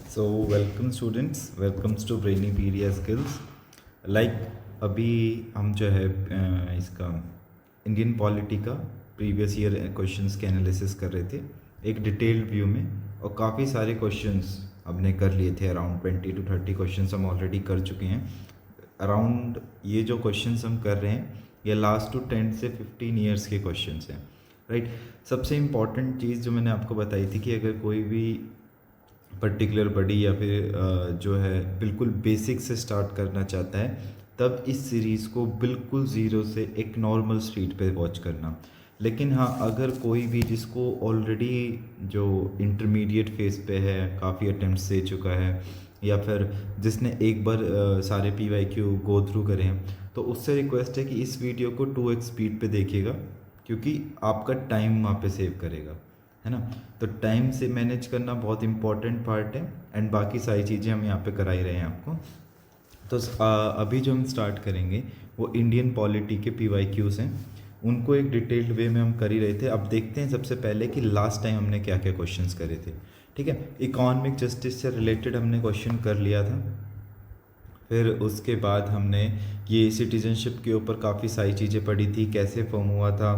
So welcome students, welcomes to Brainypedia skills. Like अभी हम जो है इसका इंडियन पॉलिटी का प्रीवियस ईयर क्वेश्चंस के एनालिसिस कर रहे थे एक डिटेल्ड व्यू में, और काफ़ी सारे क्वेश्चंस हमने कर लिए थे। अराउंड 20 to 30 क्वेश्चंस हम ऑलरेडी कर चुके हैं। अराउंड ये जो क्वेश्चंस हम कर रहे हैं ये लास्ट टू 10 से 15 ईयर्स के क्वेश्चंस हैं, राइट। सबसे इम्पॉर्टेंट चीज़ जो मैंने आपको बताई थी कि अगर कोई भी पर्टिकुलर बड़ी या फिर जो है बिल्कुल बेसिक से स्टार्ट करना चाहता है, तब इस सीरीज़ को बिल्कुल ज़ीरो से एक नॉर्मल स्पीड पे वॉच करना। लेकिन हाँ, अगर कोई भी जिसको ऑलरेडी जो इंटरमीडिएट फेज़ पे है, काफ़ी अटेम्प्ट्स दे चुका है, या फिर जिसने एक बार सारे PYQ गो थ्रू करे हैं, तो उससे रिक्वेस्ट है कि इस वीडियो को 2x स्पीड पे देखिएगा, क्योंकि आपका टाइम वहाँ पे सेव करेगा, है ना। तो टाइम से मैनेज करना बहुत इंपॉर्टेंट पार्ट है, एंड बाकी सारी चीज़ें हम यहाँ पे करा ही रहे हैं आपको। तो अभी जो हम स्टार्ट करेंगे वो इंडियन पॉलिटी के PYQs हैं, उनको एक डिटेल्ड वे में हम कर ही रहे थे। अब देखते हैं सबसे पहले कि लास्ट टाइम हमने क्या क्या क्वेश्चंस करे थे। ठीक है, इकोनॉमिक जस्टिस से रिलेटेड हमने क्वेश्चन कर लिया था। फिर उसके बाद हमने ये सिटीजनशिप के ऊपर काफ़ी सारी चीज़ें पढ़ी थी, कैसे फॉर्म हुआ था,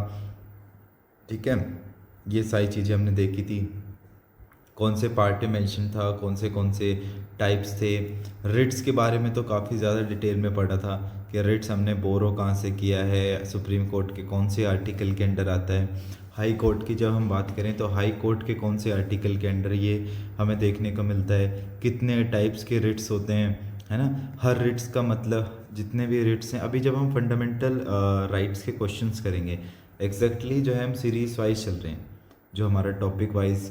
ठीक है, ये सारी चीज़ें हमने देखी थी। कौन से पार्ट में मेंशन था, कौन से टाइप्स थे। रिट्स के बारे में तो काफ़ी ज़्यादा डिटेल में पढ़ा था कि रिट्स हमने बोरो कहाँ से किया है, सुप्रीम कोर्ट के कौन से आर्टिकल के अंडर आता है। हाई कोर्ट की जब हम बात करें तो हाई कोर्ट के कौन से आर्टिकल के अंडर ये हमें देखने को मिलता है, कितने टाइप्स के रिट्स होते हैं, है ना। हर रिट्स का मतलब, जितने भी रिट्स हैं, अभी जब हम फंडामेंटल राइट्स के क्वेश्चंस करेंगे, एग्जैक्टली जो है हम सीरीज वाइज चल रहे हैं, जो हमारा टॉपिक वाइज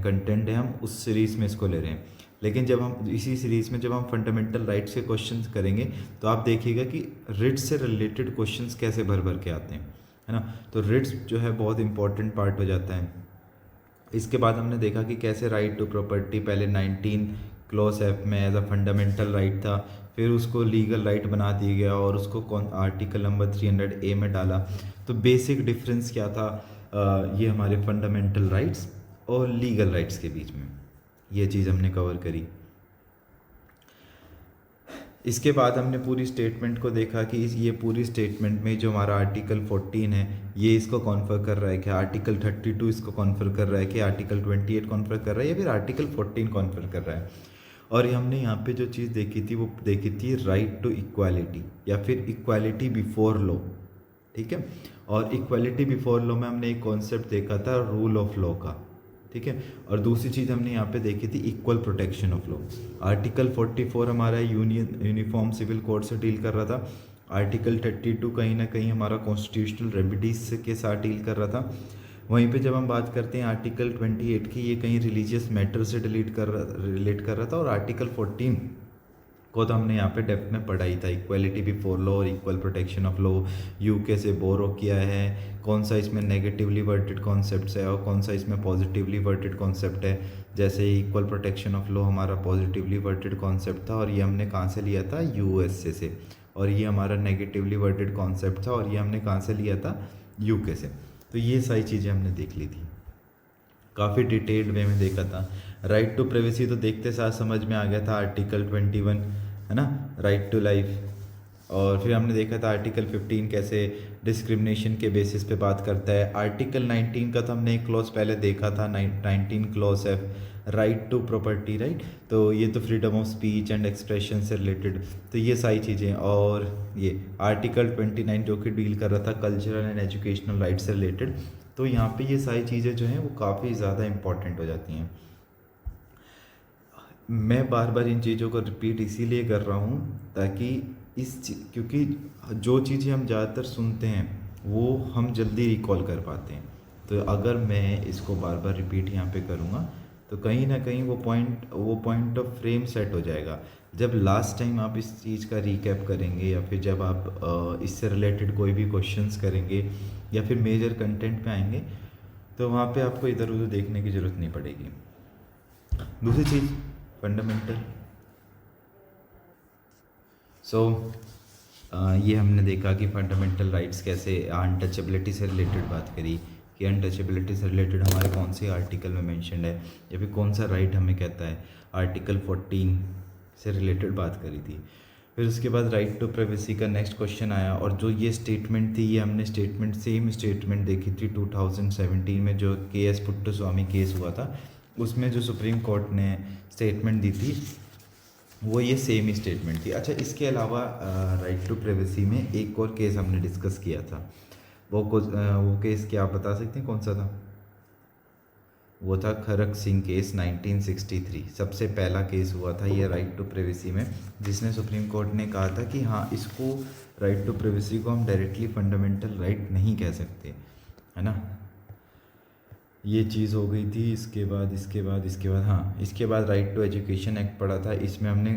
कंटेंट है हम उस सीरीज़ में इसको ले रहे हैं। लेकिन जब हम इसी सीरीज़ में जब हम फंडामेंटल राइट्स के क्वेश्चंस करेंगे, तो आप देखिएगा कि रिट्स से रिलेटेड क्वेश्चंस कैसे भर भर के आते हैं, है ना। तो रिट्स जो है बहुत इंपॉर्टेंट पार्ट हो जाता है। इसके बाद हमने देखा कि कैसे राइट टू प्रॉपर्टी पहले 19 क्लॉज F में एज अ फंडामेंटल राइट था, फिर उसको लीगल राइट बना दिया गया और उसको कौन आर्टिकल नंबर 300A में डाला। तो बेसिक डिफरेंस क्या था ये हमारे फंडामेंटल राइट्स और लीगल राइट्स के बीच में, ये चीज़ हमने कवर करी। इसके बाद हमने पूरी स्टेटमेंट को देखा कि ये पूरी स्टेटमेंट में जो हमारा आर्टिकल 14 है ये इसको कॉन्फर कर रहा है कि आर्टिकल 32 इसको कॉन्फर कर रहा है कि आर्टिकल 28 कॉन्फर कर रहा है या फिर आर्टिकल 14 कॉन्फर कर रहा है। और ये हमने यहाँ पे जो चीज़ देखी थी वो देखी थी राइट टू इक्वालिटी या फिर इक्वालिटी बिफोर लॉ, ठीक है। और इक्वालिटी बिफोर लॉ में हमने एक कॉन्सेप्ट देखा था रूल ऑफ लॉ का, ठीक है। और दूसरी चीज़ हमने यहाँ पे देखी थी equal protection of law. Article 44 हमारा यूनिफॉर्म सिविल कोड से डील कर रहा था। आर्टिकल 32 कहीं ना कहीं हमारा कॉन्स्टिट्यूशनल रेमिडीज के साथ डील कर रहा था। वहीं पे जब हम बात करते हैं आर्टिकल 28 की, ये कहीं रिलीजियस मैटर से रिलेट कर रहा था। और आर्टिकल 14 को तो हमने यहाँ पे डेप्थ में पढ़ाई था, इक्वालिटी बिफोर लॉ और equal protection of law UK से बोरो किया है, कौन सा इसमें नेगेटिवली वर्टेड कॉन्सेप्ट है और कौन सा इसमें पॉजिटिवली वर्टेड कॉन्सेप्ट है। जैसे इक्वल प्रोटेक्शन ऑफ लॉ हमारा पॉजिटिवली वर्टेड कॉन्सेप्ट था और ये हमने कहाँ से लिया था, USA से। और ये हमारा नेगेटिवली वर्टेड कॉन्सेप्ट था और ये हमने कहाँ से लिया था, UK से। तो ये सारी चीज़ें हमने देख ली थी, काफ़ी डिटेल्ड वे में देखा था। राइट टू प्राइवेसी तो देखते साथ समझ में आ गया था, आर्टिकल 21, है ना, राइट टू लाइफ। और फिर हमने देखा था आर्टिकल 15 कैसे डिस्क्रिमिनेशन के बेसिस पे बात करता है। आर्टिकल 19 का तो हमने एक क्लॉज पहले देखा था, 19 clause F, right to property, right. तो ये तो freedom of speech and expression से रिलेटेड, तो ये सारी चीज़ें। और ये आर्टिकल 29 जो कि डील कर रहा था कल्चरल एंड एजुकेशनल राइट से रिलेटेड। तो यहाँ पे ये सारी चीज़ें जो हैं वो काफ़ी ज़्यादा इम्पॉर्टेंट हो जाती हैं। मैं बार बार इन चीज़ों को रिपीट इसीलिए कर रहा हूँ ताकि क्योंकि जो चीज़ें हम ज़्यादातर सुनते हैं वो हम जल्दी रिकॉल कर पाते हैं। तो अगर मैं इसको बार बार रिपीट यहाँ पे करूँगा तो कहीं ना कहीं वो पॉइंट ऑफ फ्रेम सेट हो जाएगा। जब लास्ट टाइम आप इस चीज़ का रिकैप करेंगे या फिर जब आप इससे रिलेटेड कोई भी क्वेश्चंस करेंगे या फिर मेजर कंटेंट पे आएंगे, तो वहाँ पे आपको इधर उधर देखने की ज़रूरत नहीं पड़ेगी। दूसरी चीज़ फंडामेंटल। ये हमने देखा कि फंडामेंटल राइट्स कैसे, अनटचेबिलिटी से रिलेटेड बात करी कि अनटचेबिलिटी से रिलेटेड हमारे कौन से आर्टिकल में मेंशन्ड है, या फिर कौन सा राइट हमें कहता है। आर्टिकल 14 से रिलेटेड बात करी थी। फिर उसके बाद राइट टू प्राइवेसी का नेक्स्ट क्वेश्चन आया, और जो ये स्टेटमेंट थी, ये हमने सेम स्टेटमेंट देखी थी 2017 में जो KS पुट्टस्वामी केस हुआ था, उसमें जो सुप्रीम कोर्ट ने स्टेटमेंट दी थी वो ये सेम ही स्टेटमेंट थी। अच्छा, इसके अलावा राइट टू प्राइवेसी में एक और केस हमने डिस्कस किया था, वो केस क्या आप बता सकते हैं कौन सा था? वो था खरक सिंह केस 1963। सबसे पहला केस हुआ था ये राइट टू प्राइवेसी में, जिसने सुप्रीम कोर्ट ने कहा था कि हाँ, इसको राइट टू प्राइवेसी को हम डायरेक्टली फंडामेंटल राइट नहीं कह सकते, है ना। ये चीज़ हो गई थी। इसके बाद हाँ, इसके बाद राइट टू एजुकेशन एक्ट पढ़ा था। इसमें हमने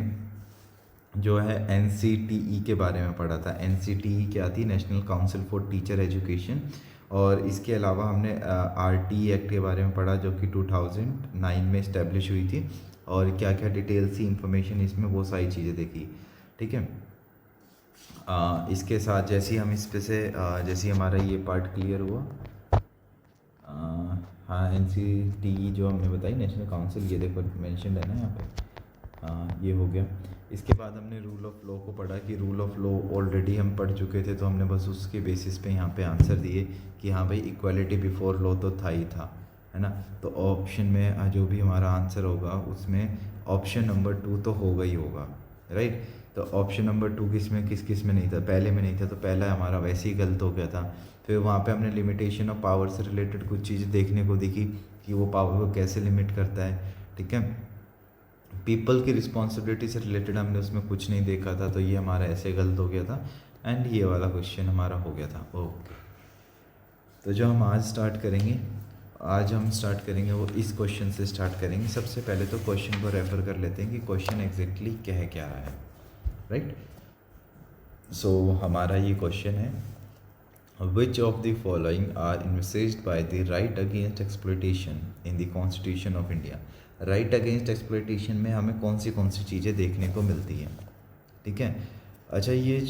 जो है NCTE के बारे में पढ़ा था। NCTE क्या थी? National council for teacher education. और इसके अलावा हमने RTE एक्ट के बारे में पढ़ा, जो कि 2009 में इस्टेब्लिश हुई थी, और क्या क्या डिटेल सी इंफॉर्मेशन इसमें, वो सारी चीज़ें देखी, ठीक है। इसके साथ जैसे ही हम इस पे से जैसे ही हमारा ये पार्ट क्लियर हुआ, हाँ, NCTE जो हमने बताई नेशनल काउंसिल, ये देखो मेंशन है ना यहाँ पे, हाँ, ये हो गया। इसके बाद हमने रूल ऑफ लॉ को पढ़ा कि रूल ऑफ लॉ ऑलरेडी हम पढ़ चुके थे, तो हमने बस उसके बेसिस पे यहाँ पे आंसर दिए कि हाँ भाई, इक्वालिटी बिफोर लॉ तो था ही था, है ना। तो ऑप्शन में जो भी हमारा आंसर होगा उसमें ऑप्शन नंबर 2 तो होगा ही होगा, राइट। तो ऑप्शन नंबर 2 किस में नहीं था? पहले में नहीं था, तो पहला हमारा वैसे ही गलत हो गया था। फिर वहाँ पे हमने लिमिटेशन ऑफ पावर से रिलेटेड कुछ चीज़ें देखने को दिखी कि वो पावर को कैसे लिमिट करता है, ठीक है। पीपल की रिस्पॉन्सिबिलिटी से रिलेटेड हमने उसमें कुछ नहीं देखा था, तो ये हमारा ऐसे गलत हो गया था, एंड ये वाला क्वेश्चन हमारा हो गया था। ओके, तो जो हम आज स्टार्ट करेंगे वो इस क्वेश्चन से स्टार्ट करेंगे। सबसे पहले तो क्वेश्चन को रेफर कर लेते हैं कि क्वेश्चन एग्जैक्टली कह क्या रहा है, राइट। सो हमारा ये क्वेश्चन है, Which of the following are envisaged by the right against exploitation in the Constitution of India? Right against exploitation में हमें कौन सी चीज़ें देखने को मिलती हैं, ठीक है। अच्छा, ये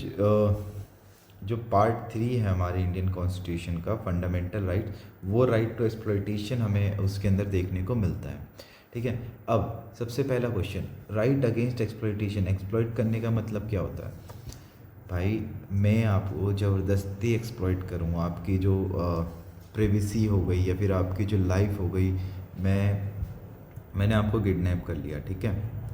जो पार्ट 3 है हमारे इंडियन कॉन्स्टिट्यूशन का, फंडामेंटल राइट, वो राइट टू एक्सप्लॉइटेशन हमें उसके अंदर देखने को मिलता है, ठीक है। अब सबसे पहला question, right against exploitation, exploit करने का मतलब क्या होता है? भाई, मैं आपको ज़बरदस्ती एक्सप्लॉइट करूँ, आपकी जो प्राइवेसी हो गई या फिर आपकी जो लाइफ हो गई, मैंने आपको किडनैप कर लिया, ठीक है।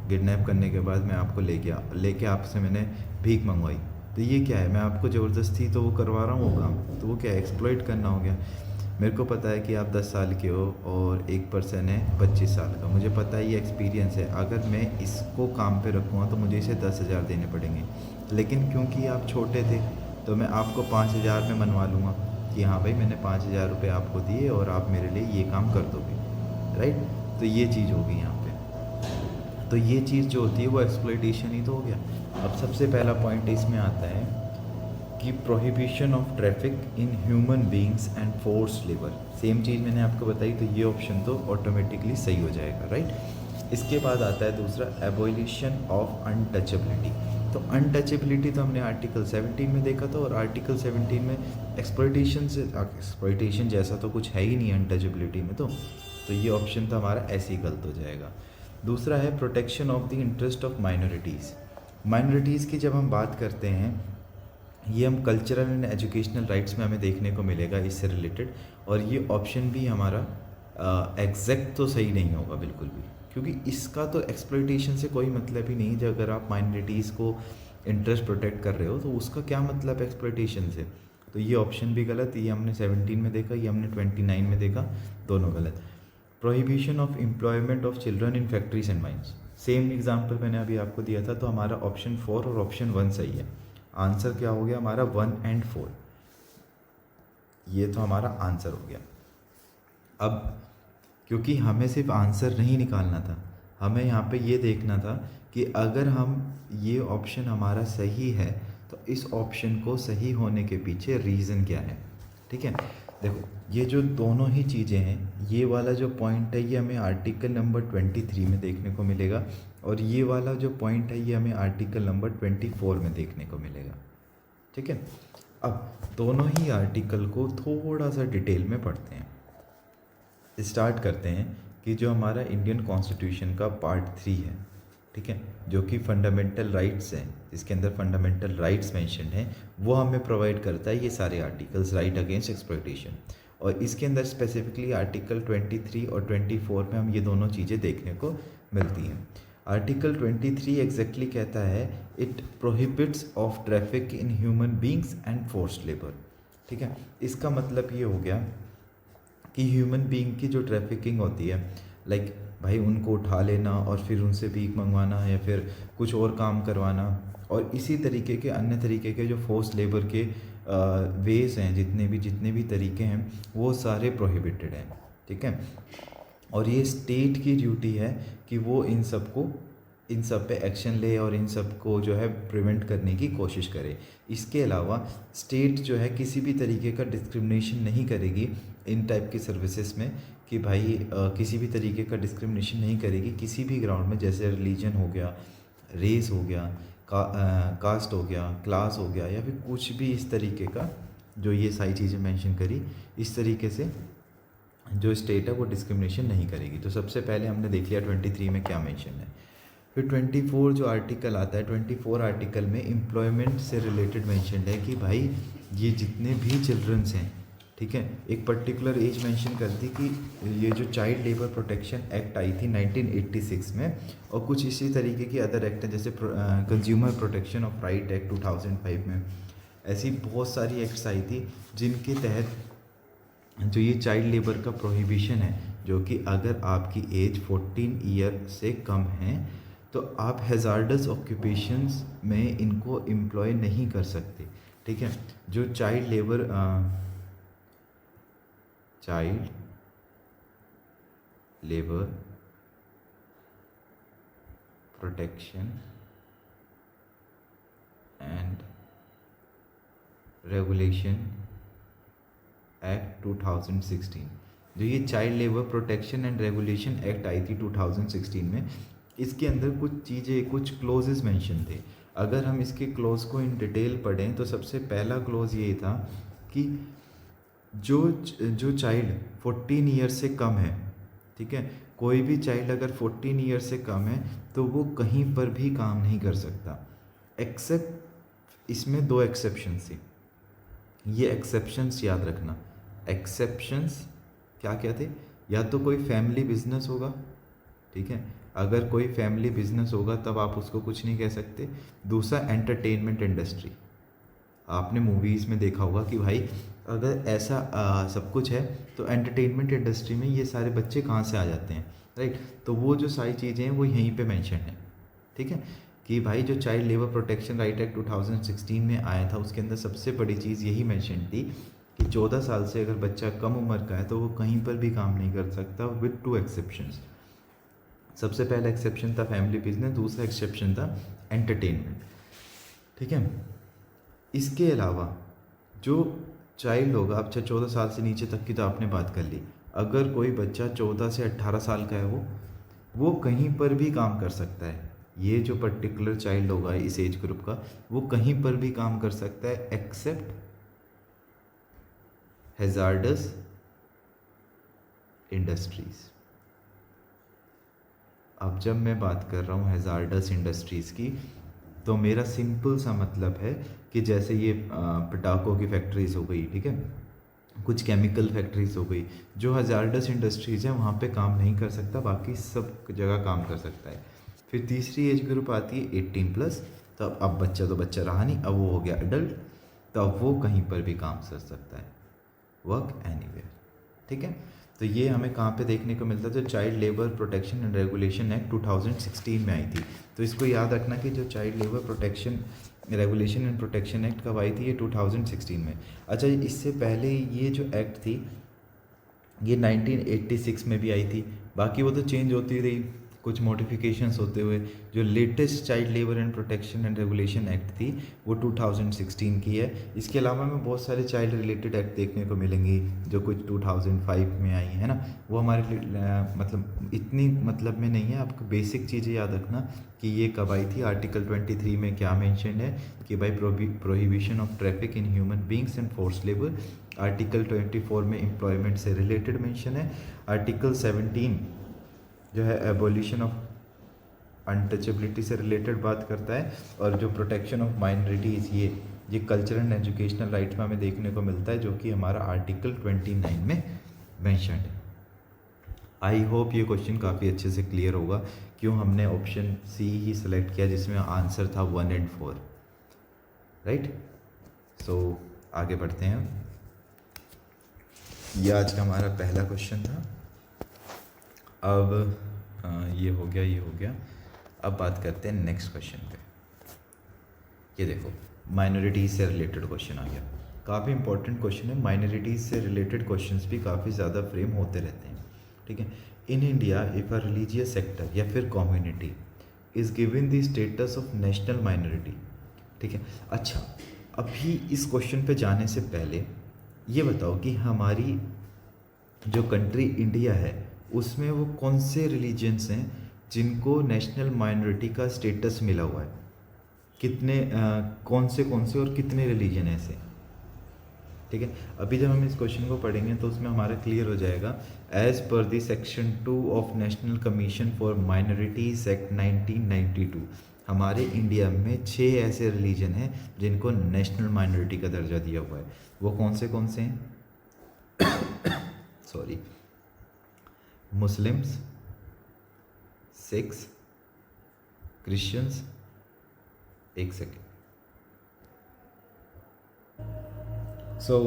किडनैप करने के बाद मैं आपको लेके आपसे मैंने भीख मंगवाई, तो ये क्या है? मैं आपको ज़बरदस्ती तो वो करवा रहा हूँ वो काम, तो वो क्या है? एक्सप्लॉइट करना हो गया। मेरे को पता है कि आप 10 साल के हो और एक पर्सन है 25 साल का, मुझे पता है, ये एक्सपीरियंस है। अगर मैं इसको काम पे रखूँगा तो मुझे इसे 10,000 देने पड़ेंगे, लेकिन क्योंकि आप छोटे थे तो मैं आपको 5,000 में मनवा लूँगा कि हाँ भाई, मैंने 5,000 रुपये आपको दिए और आप मेरे लिए ये काम कर दोगे, राइट। तो ये चीज़ होगी यहाँ पे, तो ये चीज़ जो होती है वो एक्सप्लॉइटेशन ही तो हो गया। अब सबसे पहला पॉइंट इसमें आता है कि prohibition of traffic in human beings and force labour, same चीज़ मैंने आपको बताई, तो ये ऑप्शन तो ऑटोमेटिकली सही हो जाएगा, राइट। इसके बाद आता है दूसरा, एबॉलिशन ऑफ अनटचेबिलिटी। तो अनटचेबिलिटी तो हमने आर्टिकल 17 में देखा था, और आर्टिकल 17 में एक्सप्लॉइटेशन जैसा तो कुछ है ही नहीं अनटचेबिलिटी में, तो ये ऑप्शन तो हमारा ऐसे ही गलत हो जाएगा। दूसरा है protection of the interest of minorities की जब हम बात करते हैं, ये हम कल्चरल एंड एजुकेशनल राइट्स में हमें देखने को मिलेगा इससे रिलेटेड, और ये ऑप्शन भी हमारा एग्जैक्ट तो सही नहीं होगा बिल्कुल भी, क्योंकि इसका तो एक्सप्लॉइटेशन से कोई मतलब ही नहीं। जब अगर आप माइनॉरिटीज़ को इंटरेस्ट प्रोटेक्ट कर रहे हो तो उसका क्या मतलब एक्सप्लॉइटेशन से? तो ये ऑप्शन भी गलत, ये हमने 17 में देखा, ये हमने 29 में देखा, दोनों गलत। Prohibition of employment of children in factories and mines, same example मैंने अभी आपको दिया था, तो हमारा ऑप्शन 4 और ऑप्शन 1 सही है। आंसर क्या हो गया हमारा? 1 और 4, ये तो हमारा आंसर हो गया। अब क्योंकि हमें सिर्फ आंसर नहीं निकालना था, हमें यहाँ पे ये देखना था कि अगर हम ये ऑप्शन हमारा सही है तो इस ऑप्शन को सही होने के पीछे रीज़न क्या है, ठीक है। देखो, ये जो दोनों ही चीज़ें हैं, ये वाला जो पॉइंट है ये हमें आर्टिकल नंबर 23 में देखने को मिलेगा, और ये वाला जो पॉइंट है ये हमें आर्टिकल नंबर 24 में देखने को मिलेगा, ठीक है। अब दोनों ही आर्टिकल को थोड़ा सा डिटेल में पढ़ते हैं। स्टार्ट करते हैं कि जो हमारा इंडियन कॉन्स्टिट्यूशन का पार्ट 3 है, ठीक है, जो कि फंडामेंटल राइट्स हैं, जिसके अंदर फंडामेंटल राइट्स मेंशन्ड हैं, वो हमें प्रोवाइड करता है ये सारे आर्टिकल्स, राइट अगेंस्ट एक्सप्लॉयटेशन। और इसके अंदर स्पेसिफिकली आर्टिकल 23 और 24 में हम ये दोनों चीज़ें देखने को मिलती हैं। आर्टिकल 23 एग्जैक्टली कहता है it prohibits of traffic in human beings and forced labour, ठीक है। इसका मतलब ये हो गया कि ह्यूमन बीइंग की जो ट्रैफिकिंग होती है, लाइक भाई उनको उठा लेना और फिर उनसे भीख मंगवाना या फिर कुछ और काम करवाना, और इसी तरीके के अन्य तरीके के जो फोर्स लेबर के वेज हैं, जितने भी तरीके हैं, वो सारे प्रोहिबिटेड हैं, ठीक है। और ये स्टेट की ड्यूटी है कि वो इन सब पे एक्शन ले और इन सब को जो है प्रिवेंट करने की कोशिश करे। इसके अलावा स्टेट जो है किसी भी तरीके का डिस्क्रिमिनेशन नहीं करेगी इन टाइप की सर्विसेज में, कि भाई किसी भी तरीके का डिस्क्रिमिनेशन नहीं करेगी किसी भी ग्राउंड में, जैसे रिलीजन हो गया, रेस हो गया, कास्ट हो गया, क्लास हो गया, या फिर कुछ भी इस तरीके का, जो ये सारी चीज़ें मेंशन करी, इस तरीके से जो स्टेट है वो डिस्क्रिमिनेशन नहीं करेगी। तो सबसे पहले हमने देख लिया 23 में क्या मेंशन है। फिर 24 जो आर्टिकल आता है, 24 आर्टिकल में एम्प्लॉयमेंट से रिलेटेड मेंशन है कि भाई ये जितने भी चिल्ड्रंस हैं, ठीक है, एक पर्टिकुलर एज मेंशन करती कि ये जो चाइल्ड लेबर प्रोटेक्शन एक्ट आई थी 1986 में, और कुछ इसी तरीके की अदर एक्ट है, जैसे consumer protection of right act 2005 में, ऐसी बहुत सारी एक्ट्स आई थी जिनके तहत जो ये चाइल्ड लेबर का प्रोहिबिशन है, जो कि अगर आपकी एज 14 ईयर से कम है तो आप हैज़ार्डस ऑक्यूपेशंस में इनको एम्प्लॉय नहीं कर सकते, ठीक है। जो child labour protection and regulation act 2016, जो ये child labour protection and regulation act आई थी 2016 में, इसके अंदर कुछ चीज़ें, कुछ क्लोजेस मेंशन थे। अगर हम इसके क्लोज को इन डिटेल पढ़ें तो सबसे पहला क्लोज ये था कि जो चाइल्ड 14 ईयर से कम है, ठीक है, कोई भी चाइल्ड अगर 14 ईयर से कम है तो वो कहीं पर भी काम नहीं कर सकता, एक्सेप्ट, इसमें 2 एक्सेप्शंस थी, ये एक्सेप्शंस याद रखना। एक्सेप्शंस क्या क्या थे? या तो कोई फैमिली बिजनेस होगा, ठीक है, अगर कोई फैमिली बिजनेस होगा तब आप उसको कुछ नहीं कह सकते। दूसरा एंटरटेनमेंट इंडस्ट्री, आपने मूवीज़ में देखा होगा कि भाई अगर ऐसा सब कुछ है तो एंटरटेनमेंट इंडस्ट्री में ये सारे बच्चे कहाँ से आ जाते हैं, राइट। तो वो जो सारी चीज़ें हैं वो यहीं पे मेंशन है, ठीक है, कि भाई जो child labour protection right act 2016 में आया था उसके अंदर सबसे बड़ी चीज़ यही मेंशन थी कि 14 साल से अगर बच्चा कम उम्र का है तो वो कहीं पर भी काम नहीं कर सकता, विद 2 एक्सेप्शंस। सबसे पहला एक्सेप्शन था फैमिली बिजनेस, दूसरा एक्सेप्शन था एंटरटेनमेंट, ठीक है। इसके अलावा जो चाइल्ड होगा, अब 14 साल से नीचे तक की तो आपने बात कर ली, अगर कोई बच्चा 14 से 18 साल का है वो कहीं पर भी काम कर सकता है। ये जो पर्टिकुलर चाइल्ड होगा इस एज ग्रुप का, वो कहीं पर भी काम कर सकता है एक्सेप्ट हैज़ार्डस इंडस्ट्रीज। अब जब मैं बात कर रहा हूँ हैज़ार्डस इंडस्ट्रीज़ की, तो मेरा सिंपल सा मतलब है कि जैसे ये पटाखों की फैक्ट्रीज़ हो गई, ठीक है, कुछ केमिकल फैक्ट्रीज हो गई, जो हैज़ार्डस इंडस्ट्रीज़ हैं वहाँ पे काम नहीं कर सकता, बाकी सब जगह काम कर सकता है। फिर तीसरी एज ग्रुप आती है 18+, तो अब बच्चा तो बच्चा रहा नहीं, अब वो हो गया एडल्ट, तो अब वो कहीं पर भी काम कर सकता है, वर्क एनीवेयर, ठीक है। तो ये हमें कहाँ पे देखने को मिलता है? जो child labour protection and regulation act 2016 में आई थी। तो इसको याद रखना कि जो child labour protection regulation and protection act कब आई थी? ये 2016 में। अच्छा, इससे पहले ये जो एक्ट थी ये 1986 में भी आई थी, बाकी वो तो चेंज होती रही, कुछ मॉडिफिकेशंस होते हुए जो latest child labour and protection and regulation act थी वो 2016 की है। इसके अलावा हमें बहुत सारे चाइल्ड रिलेटेड एक्ट देखने को मिलेंगी जो कुछ 2005 में आई है ना। वो हमारे मतलब इतनी मतलब में नहीं है, आपको बेसिक चीज़ें याद रखना कि ये कब आई थी। आर्टिकल 23 में क्या मेंशन है कि भाई prohibition of traffic in human beings and force labour. Article 24 में एम्प्लॉयमेंट से रिलेटेड मेंशन है। आर्टिकल 17 जो है एबोलिशन ऑफ अनटचेबिलिटी से रिलेटेड बात करता है। और जो प्रोटेक्शन ऑफ माइनॉरिटीज़ ये कल्चरल एंड एजुकेशनल राइट्स में हमें देखने को मिलता है, जो कि हमारा आर्टिकल 29 में मेंशन है। आई होप ये क्वेश्चन काफ़ी अच्छे से क्लियर होगा क्यों हमने ऑप्शन सी ही सिलेक्ट किया जिसमें आंसर था 1 और 4, राइट। सो आगे बढ़ते हैं। ये आज का हमारा पहला क्वेश्चन था। अब ये हो गया। अब बात करते हैं नेक्स्ट क्वेश्चन पे। ये देखो, माइनॉरिटीज़ से रिलेटेड क्वेश्चन आ गया। काफ़ी इंपॉर्टेंट क्वेश्चन है। माइनॉरिटीज़ से रिलेटेड क्वेश्चंस भी काफ़ी ज़्यादा फ्रेम होते रहते हैं, ठीक है। In India if a religious sector या फिर community is given the status of national minority, ठीक है। अच्छा, अभी इस क्वेश्चन पे जाने से पहले ये बताओ कि हमारी जो कंट्री इंडिया है उसमें वो कौन से रिलीजन्स हैं जिनको नेशनल माइनॉरिटी का स्टेटस मिला हुआ है। कितने कौन से और कितने रिलीजन हैं ऐसे, ठीक है। अभी जब हम इस क्वेश्चन को पढ़ेंगे तो उसमें हमारा क्लियर हो जाएगा। As per the section 2 of national commission for minorities act 1992 हमारे इंडिया में 6 ऐसे रिलीजन हैं जिनको नेशनल माइनॉरिटी का दर्जा दिया हुआ है। वो कौन से हैं? Sorry, Muslims, Sikhs, Christians. एक सेकेंड। सो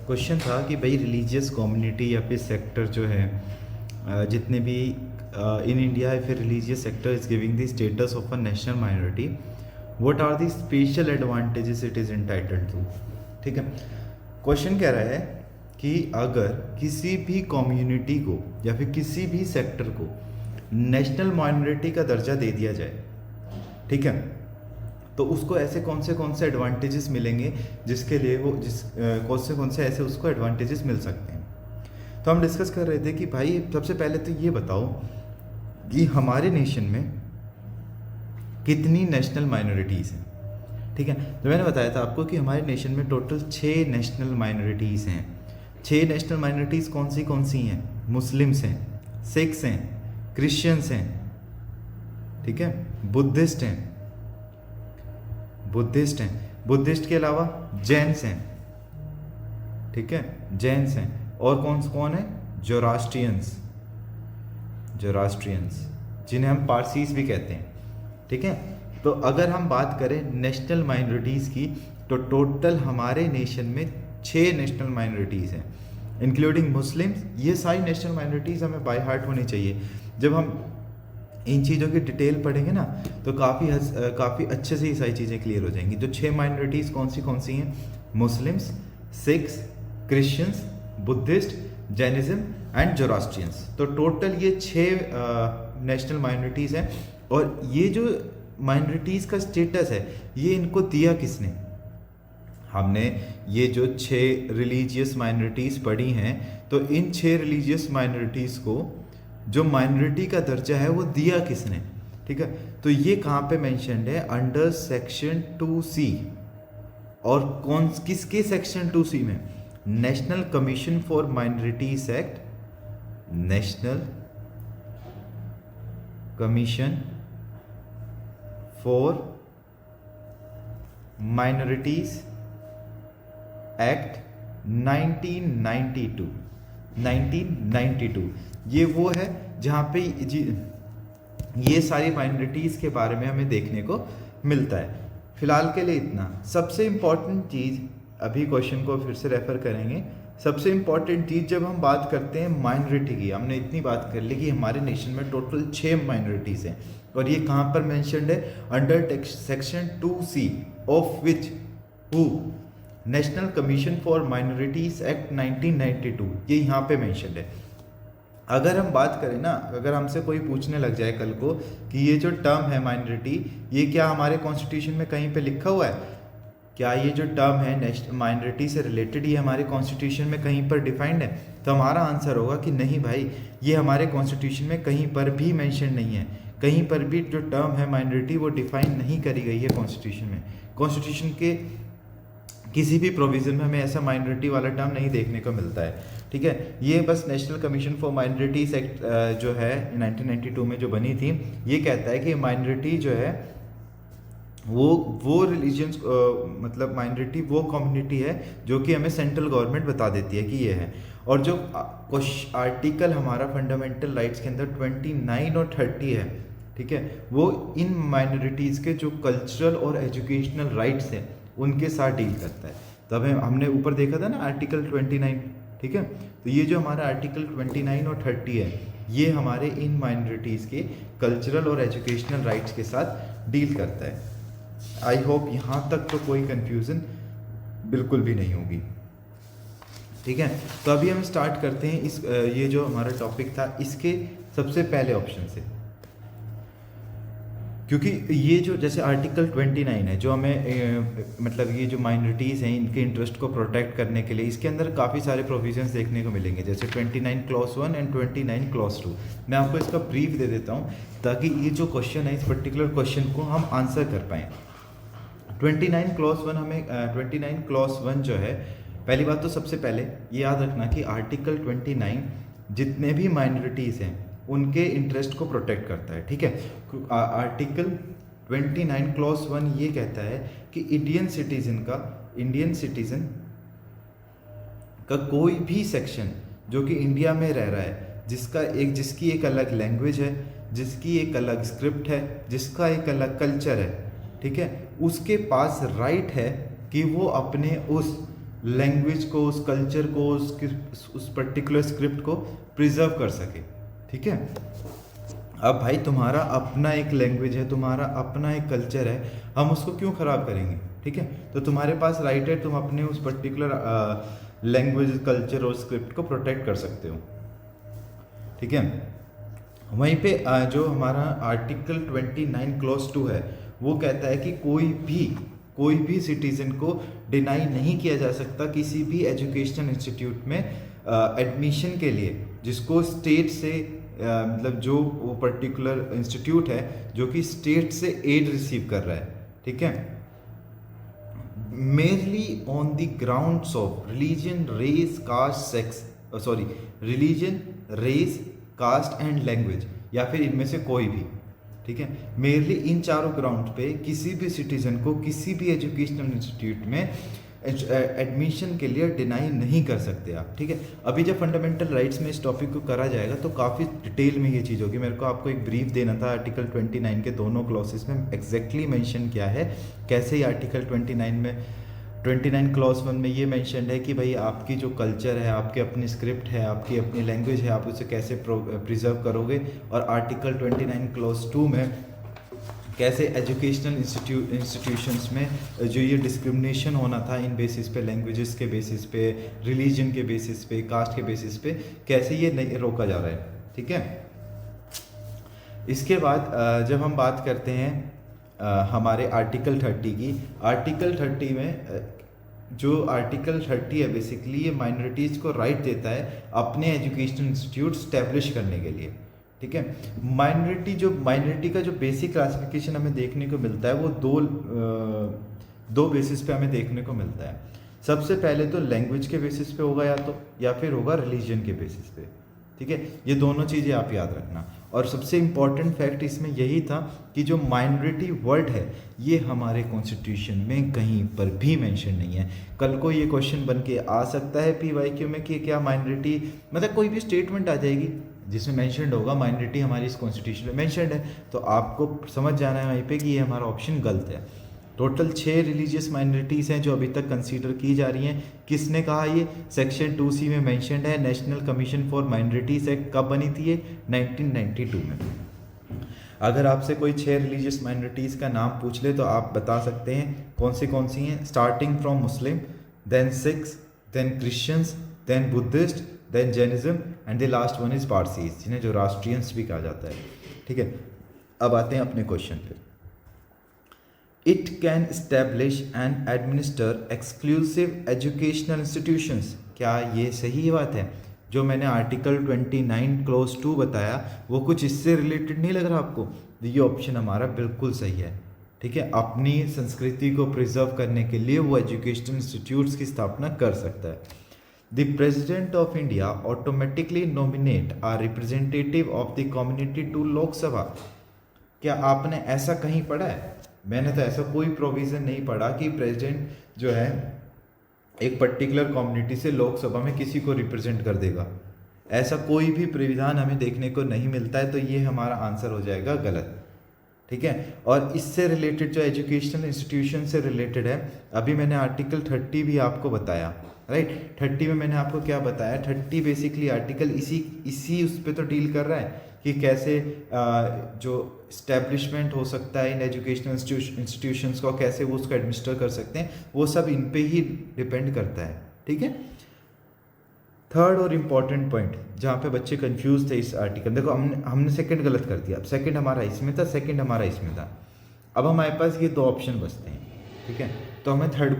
क्वेश्चन था कि भाई रिलीजियस कम्युनिटी या फिर सेक्टर जो है जितने भी इन इंडिया है फिर religious sector is giving the status of a national minority, what are the special advantages it is entitled to, ठीक है। क्वेश्चन कह रहा है कि अगर किसी भी कम्युनिटी को या फिर किसी भी सेक्टर को नेशनल माइनॉरिटी का दर्जा दे दिया जाए, ठीक है, तो उसको ऐसे कौन से एडवांटेजेस मिलेंगे जिसके लिए वो कौन से ऐसे उसको एडवांटेजेस मिल सकते हैं। तो हम डिस्कस कर रहे थे कि भाई सबसे पहले तो ये बताओ कि हमारे नेशन में कितनी नेशनल माइनॉरिटीज़ हैं, ठीक है। तो मैंने बताया था आपको कि हमारे नेशन में टोटल 6 नेशनल माइनॉरिटीज़ हैं। 6 नेशनल माइनॉरिटीज़ कौन सी हैं? मुस्लिम्स हैं, सिख्स हैं, क्रिश्चियंस हैं, ठीक है, बुद्धिस्ट हैं, बुद्धिस्ट के अलावा जैन्स हैं, ठीक है, जैन्स हैं, और कौन है? जोरास्ट्रियंस जिन्हें हम पारसीस भी कहते हैं, ठीक है। तो अगर हम बात करें नेशनल माइनॉरिटीज़ की तो टोटल हमारे नेशन में 6 नेशनल माइनॉरिटीज़ हैं इंक्लूडिंग मुस्लिम्स। ये सारी नेशनल माइनॉरिटीज़ हमें बाय हार्ट होनी चाहिए। जब हम इन चीज़ों की डिटेल पढ़ेंगे ना तो काफ़ी अच्छे से ये सारी चीज़ें क्लियर हो जाएंगी। जो 6 माइनॉरिटीज़ कौन सी हैं? Muslims, Sikhs, Christians, Buddhist, Jainism and Zoroastrians. तो टोटल ये 6 नेशनल माइनॉरिटीज़ हैं। और ये जो माइनॉरिटीज़ का स्टेटस है ये इनको दिया किसने? हमने ये जो 6 रिलीजियस माइनॉरिटीज़ पढ़ी हैं तो इन 6 रिलीजियस माइनॉरिटीज़ को जो माइनॉरिटी का दर्जा है वो दिया किसने, ठीक है। तो ये कहाँ पे मेंशन्ड है? Under section 2C। और किसके सेक्शन 2C में? National commission for minorities act, national commission for minorities act 1992। ये वो है जहाँ पे ये सारी माइनॉरिटीज़ के बारे में हमें देखने को मिलता है। फिलहाल के लिए इतना। सबसे इम्पॉर्टेंट चीज़, अभी क्वेश्चन को फिर से रेफर करेंगे, सबसे इम्पॉर्टेंट चीज़ जब हम बात करते हैं माइनॉरिटी की, हमने इतनी बात कर ली कि हमारे नेशन में टोटल 6 माइनॉरिटीज़ हैं और ये कहाँ पर मेंशन्ड है? Under section 2C of which national commission for minorities act 1992, ये यहाँ पे मेंशन्ड है। अगर हम बात करें ना, अगर हमसे कोई पूछने लग जाए कल को कि ये जो टर्म है माइनॉरिटी, ये क्या हमारे कॉन्स्टिट्यूशन में कहीं पे लिखा हुआ है? क्या ये जो टर्म है माइनॉरिटी से रिलेटेड, ये हमारे कॉन्स्टिट्यूशन में कहीं पर डिफाइंड है? तो हमारा आंसर होगा कि नहीं भाई, ये हमारे कॉन्स्टिट्यूशन में कहीं पर भी मेंशन नहीं है। कहीं पर भी जो टर्म है माइनॉरिटी वो डिफाइन नहीं करी गई है कॉन्स्टिट्यूशन में। कॉन्स्टिट्यूशन के किसी भी प्रोविज़न में हमें ऐसा माइनॉरिटी वाला टर्म नहीं देखने को मिलता है। ठीक है, ये बस national commission for minorities act जो है 1992 में जो बनी थी, ये कहता है कि माइनॉरिटी जो है वो रिलीजन्स मतलब माइनॉरिटी वो कम्युनिटी है जो कि हमें सेंट्रल गवर्नमेंट बता देती है कि ये है। और जो आर्टिकल हमारा फंडामेंटल राइट्स के अंदर 29 और 30 है, ठीक है, वो इन माइनॉरिटीज़ के जो कल्चरल और एजुकेशनल राइट्स हैं उनके साथ डील करता है। तब हमने ऊपर देखा था ना आर्टिकल 29, ठीक है। तो ये जो हमारा आर्टिकल 29 और 30 है, ये हमारे इन माइनॉरिटीज़ के कल्चरल और एजुकेशनल राइट्स के साथ डील करता है। आई होप यहाँ तक तो कोई कंफ्यूजन बिल्कुल भी नहीं होगी। ठीक है, तो अभी हम स्टार्ट करते हैं इस ये जो हमारा टॉपिक था इसके सबसे पहले ऑप्शन से, क्योंकि ये जो जैसे आर्टिकल 29 है जो हमें मतलब ये जो माइनॉरिटीज़ हैं इनके इंटरेस्ट को प्रोटेक्ट करने के लिए, इसके अंदर काफ़ी सारे प्रोविजंस देखने को मिलेंगे, जैसे 29 क्लॉज 1 एंड 29 क्लॉज 2। मैं आपको इसका ब्रीफ दे देता हूँ ताकि ये जो क्वेश्चन है इस पर्टिकुलर क्वेश्चन को हम आंसर कर पाएँ। 29 क्लॉज 1 हमें 29 क्लॉज 1 जो है, पहली बात तो सबसे पहले ये याद रखना कि आर्टिकल 29 जितने भी माइनॉरिटीज़ हैं उनके इंटरेस्ट को प्रोटेक्ट करता है। ठीक है, आर्टिकल 29 क्लॉज 1 ये कहता है कि इंडियन सिटीजन का कोई भी सेक्शन जो कि इंडिया में रह रहा है, जिसकी एक अलग लैंग्वेज है, जिसकी एक अलग स्क्रिप्ट है, जिसका एक अलग कल्चर है, ठीक है, उसके पास राइट है कि वो अपने उस लैंग्वेज को, उस कल्चर को, उस पर्टिकुलर स्क्रिप्ट को प्रिजर्व कर सके। ठीक है, अब भाई तुम्हारा अपना एक लैंग्वेज है, तुम्हारा अपना एक कल्चर है, हम उसको क्यों ख़राब करेंगे? ठीक है, तो तुम्हारे पास राइट है, तुम अपने उस पर्टिकुलर लैंग्वेज, कल्चर और स्क्रिप्ट को प्रोटेक्ट कर सकते हो। ठीक है, वहीं पे जो हमारा आर्टिकल 29 क्लॉज 2 है वो कहता है कि कोई भी सिटीज़न को डिनाई नहीं किया जा सकता किसी भी एजुकेशनल इंस्टीट्यूट में एडमिशन के लिए, जिसको स्टेट से मतलब जो वो पर्टिकुलर इंस्टीट्यूट है जो कि स्टेट से एड रिसीव कर रहा है। ठीक है, mainly on the grounds of religion, race, caste and language, या फिर इनमें से कोई भी। ठीक है, मेनली इन चारों ग्राउंड पे किसी भी सिटीजन को किसी भी एजुकेशनल इंस्टीट्यूट में एडमिशन के लिए डिनाई नहीं कर सकते आप। ठीक है, अभी जब फंडामेंटल राइट्स में इस टॉपिक को करा जाएगा तो काफ़ी डिटेल में ये चीज़ होगी। मेरे को आपको एक ब्रीफ देना था, आर्टिकल 29 के दोनों क्लॉसेस में एग्जैक्टली मेंशन किया है कैसे ही आर्टिकल 29 क्लॉज 1 में ये मेंशन है कि भाई आपकी जो कल्चर है, आपकी अपनी स्क्रिप्ट है, आपकी अपनी लैंग्वेज है, आप उसे कैसे प्रिजर्व करोगे, और आर्टिकल 29 क्लॉज 2 में कैसे एजुकेशनल इंस्टीट्यूशंस में जो ये डिस्क्रिमिनेशन होना था इन बेसिस पे, लैंग्वेजेस के बेसिस पे, रिलीजन के बेसिस पे, कास्ट के बेसिस पे, कैसे ये नहीं रोका जा रहा है। ठीक है, इसके बाद जब हम बात करते हैं हमारे आर्टिकल 30 की, आर्टिकल 30 में जो आर्टिकल 30 है बेसिकली ये माइनॉरिटीज़ को राइट देता है अपने एजुकेशनल इंस्टीट्यूट स्टैब्लिश करने के लिए। ठीक है, माइनॉरिटी का जो बेसिक क्लासिफिकेशन हमें देखने को मिलता है वो दो बेसिस पे हमें देखने को मिलता है। सबसे पहले तो लैंग्वेज के बेसिस पे होगा या फिर होगा रिलीजन के बेसिस पे। ठीक है, ये दोनों चीज़ें आप याद रखना। और सबसे इम्पॉर्टेंट फैक्ट इसमें यही था कि जो माइनॉरिटी वर्ड है ये हमारे कॉन्स्टिट्यूशन में कहीं पर भी मेंशन नहीं है। कल को ये क्वेश्चन बन के आ सकता है PYQ में कि क्या माइनॉरिटी, मतलब कोई भी स्टेटमेंट आ जाएगी जिसमें मेंशन्ड होगा माइनॉरिटी हमारी इस कॉन्स्टिट्यूशन में मेंशन्ड है, तो आपको समझ जाना है वहीं पे कि ये हमारा ऑप्शन गलत है। टोटल 6 रिलीजियस माइनॉरिटीज़ हैं जो अभी तक कंसीडर की जा रही हैं। किसने कहा? ये सेक्शन 2C में मेंशन्ड है। National commission for minorities act कब बनी थी? ये 1992 में। अगर आपसे कोई 6 रिलीजियस माइनॉरिटीज़ का नाम पूछ ले तो आप बता सकते हैं कौन सी हैं, starting from Muslim, then Sikhs, then Christians, then Buddhist, then Jainism and the last one is Parsis, जिन्हें जो राष्ट्रियंस भी कहा जाता है। ठीक है, अब आते हैं अपने क्वेश्चन पे। It can establish and administer exclusive educational institutions, क्या ये सही बात है? जो मैंने आर्टिकल 29 क्लोज 2 बताया वो कुछ इससे रिलेटेड नहीं लग रहा आपको? ये ऑप्शन हमारा बिल्कुल सही है। ठीक है, अपनी संस्कृति को प्रिजर्व करने के लिए वो एजुकेशनल इंस्टीट्यूट्स की स्थापना कर सकता है। The president of India automatically nominate a representative of the community to Lok Sabha, क्या आपने ऐसा कहीं पढ़ा है? मैंने तो ऐसा कोई प्रोविज़न नहीं पढ़ा कि प्रेसिडेंट जो है एक पर्टिकुलर कम्युनिटी से लोकसभा में किसी को रिप्रेजेंट कर देगा। ऐसा कोई भी प्राविधान हमें देखने को नहीं मिलता है, तो ये हमारा आंसर हो जाएगा गलत। ठीक है, और इससे रिलेटेड जो एजुकेशनल इंस्टीट्यूशन से रिलेटेड है, अभी मैंने आर्टिकल 30 भी आपको बताया, राइट। 30 में मैंने आपको क्या बताया? 30 बेसिकली आर्टिकल इसी उस पर तो डील कर रहा है कि कैसे जो इस्टेब्लिशमेंट हो सकता है इन एजुकेशनल इंस्टीट्यूशंस को, कैसे वो उसको एडमिनिस्टर कर सकते हैं, वो सब इन पे ही डिपेंड करता है। ठीक है, थर्ड और इम्पॉर्टेंट पॉइंट जहाँ पे बच्चे कंफ्यूज थे इस आर्टिकल, देखो हमने सेकंड गलत कर दिया। अब सेकंड हमारा इसमें था, सेकंड हमारा इसमें था। अब हमारे पास ये दो ऑप्शन बचते हैं। ठीक है, तो हमें थर्ड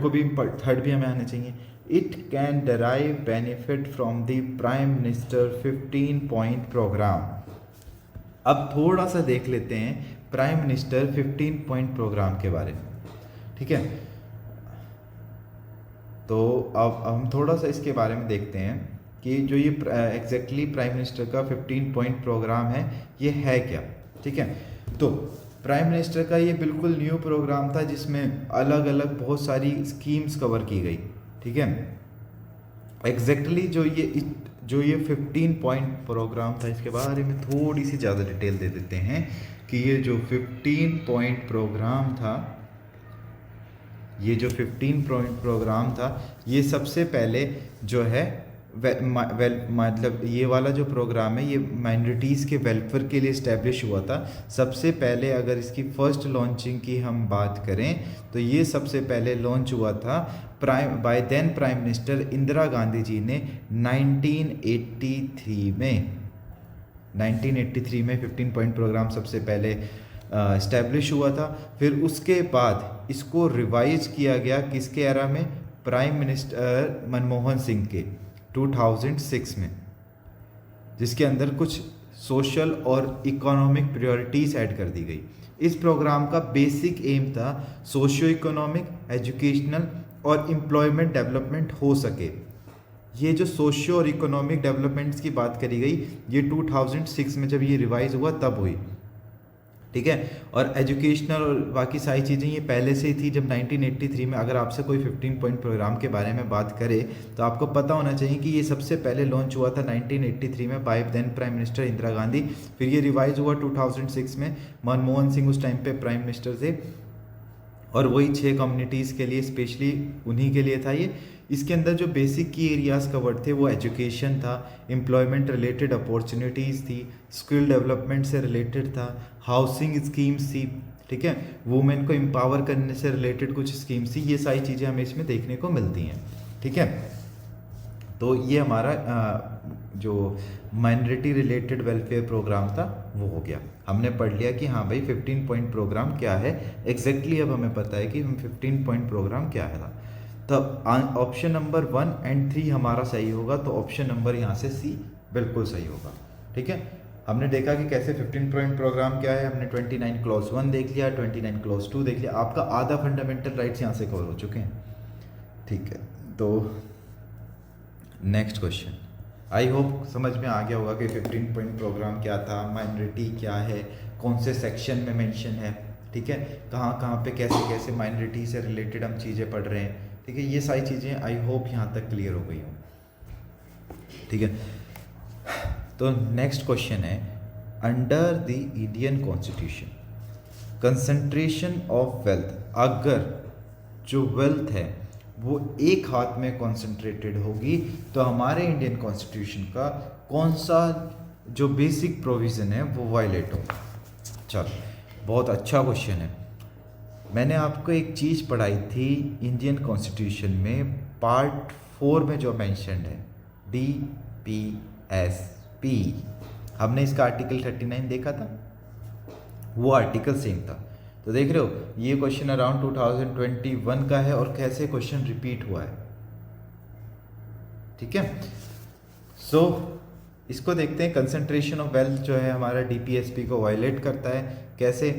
भी हमें आने चाहिए। It can derive benefit from the prime minister 15 point programme. अब थोड़ा सा देख लेते हैं प्राइम मिनिस्टर 15 पॉइंट प्रोग्राम के बारे में। ठीक है, तो अब हम थोड़ा सा इसके बारे में देखते हैं कि जो ये एग्जैक्टली प्राइम मिनिस्टर का 15 पॉइंट प्रोग्राम है ये है क्या। ठीक है, तो प्राइम मिनिस्टर का ये बिल्कुल न्यू प्रोग्राम था जिसमें अलग अलग बहुत सारी स्कीम्स कवर की गई। ठीक है, एग्जैक्टली जो ये 15 पॉइंट प्रोग्राम था, इसके बारे में थोड़ी सी ज़्यादा डिटेल दे देते हैं कि ये जो 15 पॉइंट प्रोग्राम था, ये जो 15 पॉइंट प्रोग्राम था, ये सबसे पहले जो है मतलब ये वाला जो प्रोग्राम है ये माइनॉरिटीज़ के वेलफेयर के लिए इस्टेब्लिश हुआ था। सबसे पहले अगर इसकी फ़र्स्ट लॉन्चिंग की हम बात करें तो ये सबसे पहले लॉन्च हुआ था by then prime minister Indira Gandhi ji ने 1983 में 15 पॉइंट प्रोग्राम सबसे पहले इस्टेब्लिश हुआ था। फिर उसके बाद इसको रिवाइज किया गया किसके एरा में? प्राइम मिनिस्टर मनमोहन सिंह के 2006 में, जिसके अंदर कुछ सोशल और इकोनॉमिक प्रायोरिटीज़ ऐड कर दी गई। इस प्रोग्राम का बेसिक एम था सोशियो इकोनॉमिक, एजुकेशनल और एम्प्लॉयमेंट डेवलपमेंट हो सके। ये जो सोशियो और इकोनॉमिक डेवलपमेंट्स की बात करी गई ये 2006 में जब ये रिवाइज हुआ तब हुई। ठीक है, और एजुकेशनल और बाकी सारी चीज़ें ये पहले से ही थी। जब 1983 में अगर आपसे कोई 15 पॉइंट प्रोग्राम के बारे में बात करे तो आपको पता होना चाहिए कि ये सबसे पहले लॉन्च हुआ था 1983 में by then prime minister Indira Gandhi. फिर ये रिवाइज हुआ 2006 में, मनमोहन सिंह उस टाइम पे प्राइम मिनिस्टर थे, और वही 6 कम्युनिटीज़ के लिए स्पेशली उन्हीं के लिए था ये। इसके अंदर जो बेसिक की एरियाज़ कवर्ड थे वो एजुकेशन था, एम्प्लॉयमेंट रिलेटेड अपॉर्चुनिटीज़ थी, स्किल डेवलपमेंट से रिलेटेड था, हाउसिंग स्कीम्स थी। ठीक है, वुमेन को एम्पावर करने से रिलेटेड कुछ स्कीम्स थी। ये सारी चीज़ें हमें इसमें देखने को मिलती हैं। ठीक है, तो ये हमारा जो माइनॉरिटी रिलेटेड वेलफेयर प्रोग्राम था वो हो गया। हमने पढ़ लिया कि हाँ भाई 15 पॉइंट प्रोग्राम क्या है एग्जैक्टली। अब हमें पता है कि हम 15 पॉइंट प्रोग्राम क्या है। तब ऑप्शन नंबर 1 एंड 3 हमारा सही होगा, तो ऑप्शन नंबर यहाँ से सी बिल्कुल सही होगा। ठीक है, हमने देखा कि कैसे 15 पॉइंट प्रोग्राम क्या है। हमने 29 क्लॉज 1 देख लिया, 29 क्लॉज 2 देख लिया। आपका आधा फंडामेंटल राइट्स यहाँ से कवर हो चुके हैं। ठीक है, तो नेक्स्ट क्वेश्चन, आई होप समझ में आ गया होगा कि 15 पॉइंट प्रोग्राम क्या था, माइनॉरिटी क्या है, कौन से सेक्शन में मेंशन है। ठीक है, कहाँ पे कैसे कैसे माइनॉरिटी से रिलेटेड हम चीज़ें पढ़ रहे हैं। ठीक है, ये सारी चीज़ें आई होप यहाँ तक क्लियर हो गई हों। ठीक है, तो नेक्स्ट क्वेश्चन है, under the Indian constitution concentration of wealth, अगर जो वेल्थ है वो एक हाथ में कॉन्सेंट्रेटेड होगी तो हमारे इंडियन कॉन्स्टिट्यूशन का कौन सा जो बेसिक प्रोविज़न है वो वायलेट होगा। चलो, बहुत अच्छा क्वेश्चन है। मैंने आपको एक चीज़ पढ़ाई थी इंडियन कॉन्स्टिट्यूशन में पार्ट 4 में जो मेंशन्ड है, डी DPSP, हमने इसका आर्टिकल 39 देखा था, वो आर्टिकल सेम था। तो देख रहे हो ये क्वेश्चन अराउंड 2021 का है और कैसे क्वेश्चन रिपीट हुआ है, ठीक है। सो इसको देखते हैं। कंसंट्रेशन ऑफ वेल्थ जो है हमारा डीपीएसपी को वायलेट करता है कैसे।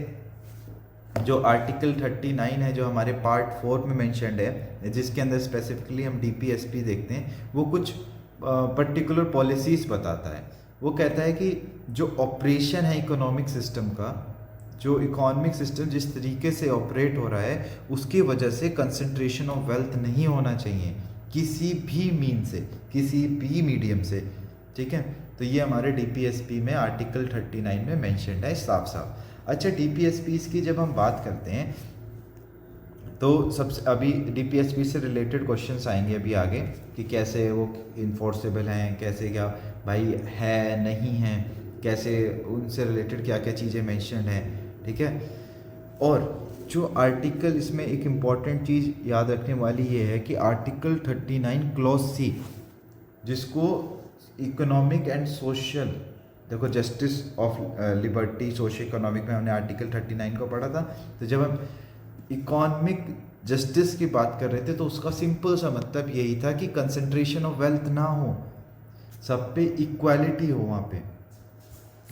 जो आर्टिकल 39 है जो हमारे पार्ट 4 में मेंशन्ड है, जिसके अंदर स्पेसिफिकली हम डीपीएसपी देखते हैं, वो कुछ पर्टिकुलर पॉलिसीज बताता है। वो कहता है कि जो ऑपरेशन है इकोनॉमिक सिस्टम का, जो इकोनॉमिक सिस्टम जिस तरीके से ऑपरेट हो रहा है उसकी वजह से कंसंट्रेशन ऑफ वेल्थ नहीं होना चाहिए किसी भी मीन से, किसी भी मीडियम से, ठीक है। तो ये हमारे डीपीएसपी में आर्टिकल 39 में मेंशन्ड है साफ साफ। अच्छा, डीपीएसपी की जब हम बात करते हैं तो सबसे अभी डीपीएसपी से रिलेटेड क्वेश्चंस आएंगे अभी आगे कि कैसे वो इन्फोर्सेबल हैं, कैसे क्या भाई है नहीं है, कैसे उनसे रिलेटेड क्या क्या चीज़ें मेंशन्ड हैं, ठीक है। और जो आर्टिकल, इसमें एक इम्पॉर्टेंट चीज़ याद रखने वाली ये है कि आर्टिकल 39 क्लॉज सी, जिसको इकोनॉमिक एंड सोशल, देखो justice of liberty social economic में हमने आर्टिकल 39 को पढ़ा था। तो जब हम इकोनॉमिक जस्टिस की बात कर रहे थे तो उसका सिंपल सा मतलब यही था कि कंसंट्रेशन ऑफ वेल्थ ना हो, सब पे इक्वालिटी हो वहाँ पे,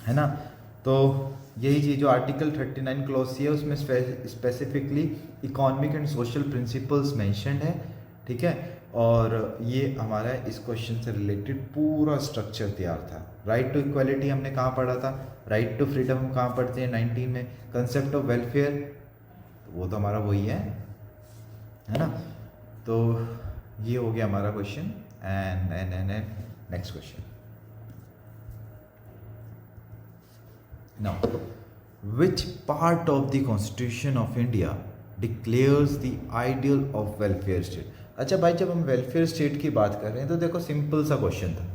है ना। तो यही चीज़ जो आर्टिकल 39 क्लॉज सी है उसमें specifically economic and social principles mentioned है, ठीक है। और ये हमारा इस क्वेश्चन से रिलेटेड पूरा स्ट्रक्चर तैयार था। राइट टू इक्वालिटी हमने कहाँ पढ़ा था, राइट टू फ्रीडम हम कहाँ पढ़ते हैं 19 में, कंसेप्ट ऑफ वेलफेयर वो तो हमारा वही है ना। तो ये हो गया हमारा question. And next question, now which part of the constitution of India declares the ideal of welfare state. अच्छा भाई, जब हम वेलफेयर स्टेट की बात कर रहे हैं तो देखो सिंपल सा क्वेश्चन था,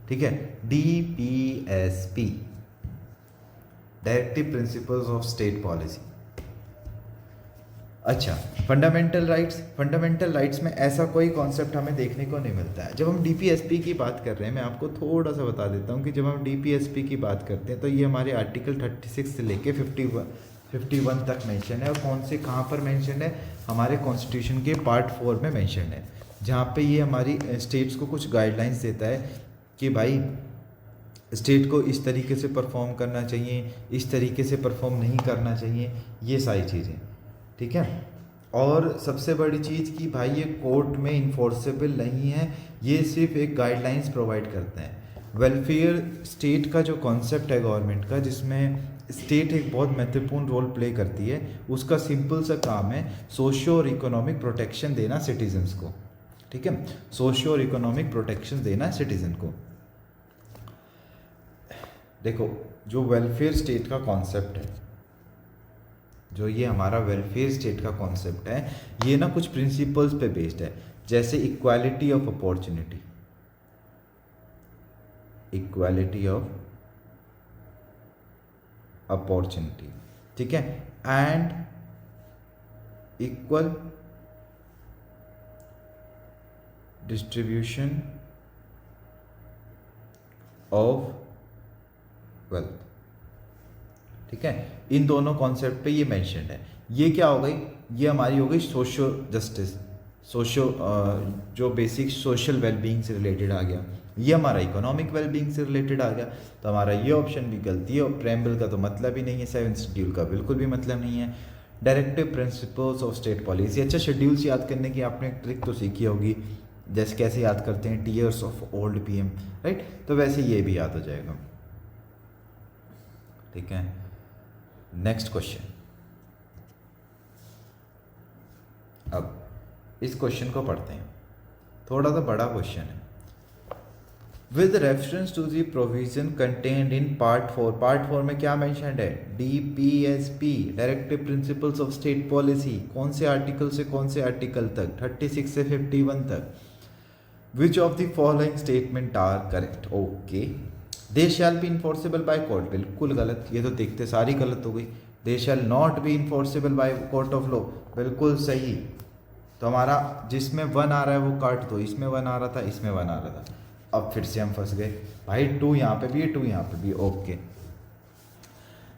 ठीक है। DPSP, directive principles of state policy. अच्छा, फंडामेंटल राइट्स, फंडामेंटल राइट्स में ऐसा कोई कॉन्सेप्ट हमें देखने को नहीं मिलता है। जब हम डीपीएसपी की बात कर रहे हैं, मैं आपको थोड़ा सा बता देता हूँ कि जब हम डीपीएसपी की बात करते हैं तो ये हमारे आर्टिकल 36 से लेके 51 तक मेंशन है। और कौन से कहाँ पर मेंशन है, हमारे कॉन्स्टिट्यूशन के पार्ट 4 में मेंशन है, जहाँ पे ये हमारी स्टेट्स को कुछ गाइडलाइंस देता है कि भाई स्टेट को इस तरीके से परफॉर्म करना चाहिए, इस तरीके से परफॉर्म नहीं करना चाहिए, ये सारी चीज़ें, ठीक है। और सबसे बड़ी चीज़ कि भाई ये कोर्ट में इन्फोर्सेबल नहीं है, ये सिर्फ एक गाइडलाइंस प्रोवाइड करते हैं। वेलफेयर स्टेट का जो कॉन्सेप्ट है गवर्नमेंट का, जिसमें स्टेट एक बहुत महत्वपूर्ण रोल प्ले करती है, उसका सिंपल सा काम है सोशियो और इकोनॉमिक प्रोटेक्शन देना सिटीजन्स को, ठीक है। सोशियो और इकोनॉमिक प्रोटेक्शन देना सिटीजन को। देखो जो वेलफेयर स्टेट का कॉन्सेप्ट है, जो ये हमारा वेलफेयर स्टेट का कॉन्सेप्ट है, ये ना कुछ प्रिंसिपल्स पे बेस्ड है, जैसे equality of opportunity, equality of opportunity, ठीक है, and equal distribution of wealth, ठीक है। इन दोनों कॉन्सेप्ट पे ये मेंशन्ड है। ये क्या हो गई, ये हमारी हो गई सोशो जस्टिस, सोशो जो बेसिक सोशल वेलबींग से रिलेटेड आ गया। ये हमारा इकोनॉमिक वेलबींग से रिलेटेड आ गया। तो हमारा ये ऑप्शन भी गलती है, और प्रेम्बल का तो मतलब ही नहीं है, 7th शेड्यूल का बिल्कुल भी मतलब नहीं है। Directive principles of state policy, अच्छा शेड्यूल्स याद करने की आपने एक ट्रिक तो सीखी होगी, जैसे कैसे याद करते हैं tears of old PM, right. तो वैसे ये भी याद हो जाएगा, ठीक है। नेक्स्ट क्वेश्चन, अब इस क्वेश्चन को पढ़ते हैं, थोड़ा सा बड़ा क्वेश्चन है। With reference to the provision contained in part 4, part 4 में क्या मेंशन्ड है, DPSP, directive principles of state policy, कौन से आर्टिकल से कौन से आर्टिकल तक, 36 से 51 तक। Which of the following statement are correct, okay. They shall be enforceable by court, बिल्कुल गलत, ये तो देखते सारी गलत हो गई। They shall not be enforceable by court of law, बिल्कुल सही। तो हमारा जिसमें 1 आ रहा है वो काट दो, इसमें 1 आ रहा था, इसमें 1 आ रहा था। अब फिर से हम फंस गए भाई, 2 यहाँ पे भी है, 2 यहाँ पे भी, okay.